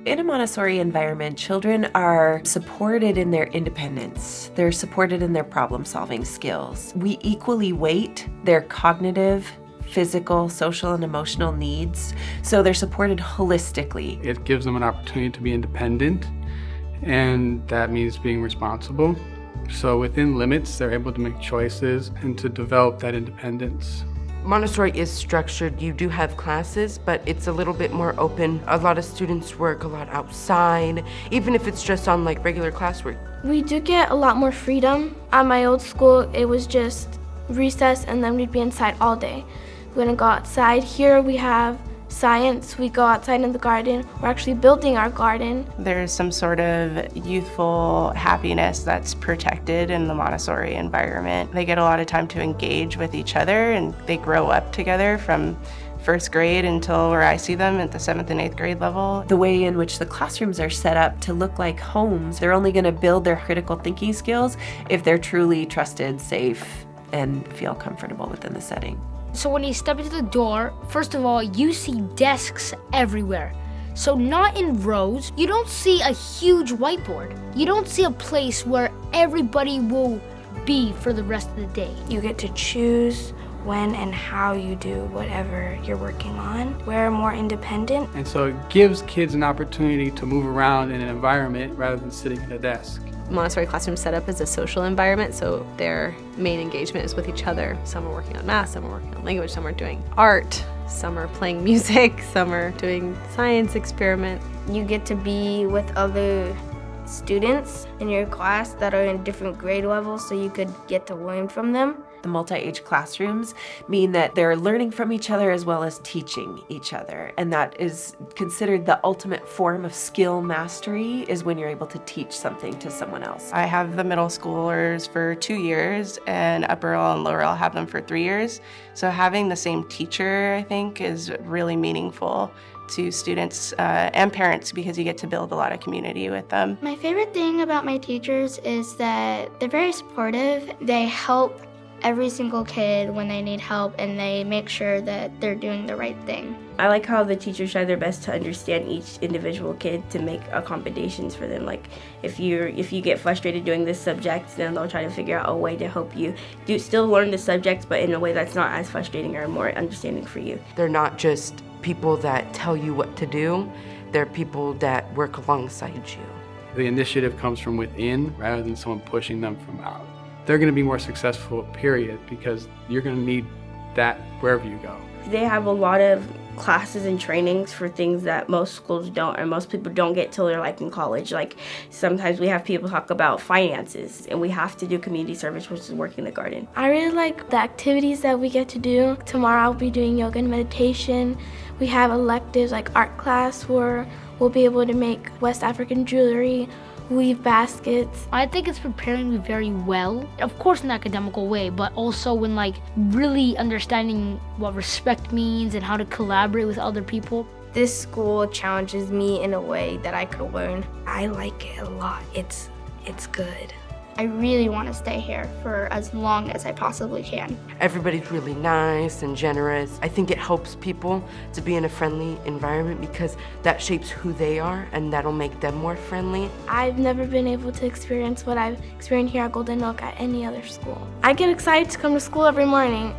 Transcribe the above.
In a Montessori environment, children are supported in their independence. They're supported in their problem-solving skills. We equally weight their cognitive, physical, social, and emotional needs, so they're supported holistically. It gives them an opportunity to be independent, and that means being responsible. So within limits, they're able to make choices and to develop that independence. Montessori is structured. You do have classes, but it's a little bit more open. A lot of students work a lot outside, even if it's just on like regular classwork. We do get a lot more freedom. At my old school, it was just recess and then we'd be inside all day. We wouldn't go outside. Here we have science. We go outside in the garden. We're actually building our garden. There's some sort of youthful happiness that's protected in the Montessori environment. They get a lot of time to engage with each other, and they grow up together from first grade until where I see them at the 7th and 8th grade level. The way in which the classrooms are set up to look like homes, they're only going to build their critical thinking skills if they're truly trusted, safe, and feel comfortable within the setting. So when you step into the door, first of all, you see desks everywhere. So not in rows. You don't see a huge whiteboard. You don't see a place where everybody will be for the rest of the day. You get to choose when and how you do whatever you're working on. We're more independent. And so it gives kids an opportunity to move around in an environment rather than sitting at a desk. Montessori classroom setup is a social environment, so their main engagement is with each other. Some are working on math, some are working on language, some are doing art, some are playing music, some are doing science experiments. You get to be with other students in your class that are in different grade levels, so you could get to learn from them. The multi-age classrooms mean that they're learning from each other as well as teaching each other. And that is considered the ultimate form of skill mastery, is when you're able to teach something to someone else. I have the middle schoolers for 2 years, and upper L and lower L have them for 3 years. So having the same teacher, I think, is really meaningful to students and parents, because you get to build a lot of community with them. My favorite thing about my teachers is that they're very supportive. They help every single kid when they need help, and they make sure that they're doing the right thing. I like how the teachers try their best to understand each individual kid to make accommodations for them. Like if you get frustrated doing this subject, then they'll try to figure out a way to help you still learn the subject, but in a way that's not as frustrating or more understanding for you. They're not just people that tell you what to do. They're people that work alongside you. The initiative comes from within rather than someone pushing them from out. They're going to be more successful, period, because you're going to need that wherever you go. They have a lot of classes and trainings for things that most schools don't, or most people don't get till they're like in college. Like sometimes we have people talk about finances, and we have to do community service, which is working the garden. I really like the activities that we get to do. Tomorrow I'll be doing yoga and meditation. We have electives like art class where we'll be able to make West African jewelry, weave baskets. I think it's preparing me very well. Of course in an academical way, but also in like really understanding what respect means and how to collaborate with other people. This school challenges me in a way that I could learn. I like it a lot. It's good. I really want to stay here for as long as I possibly can. Everybody's really nice and generous. I think it helps people to be in a friendly environment because that shapes who they are, and that'll make them more friendly. I've never been able to experience what I've experienced here at Golden Oak at any other school. I get excited to come to school every morning.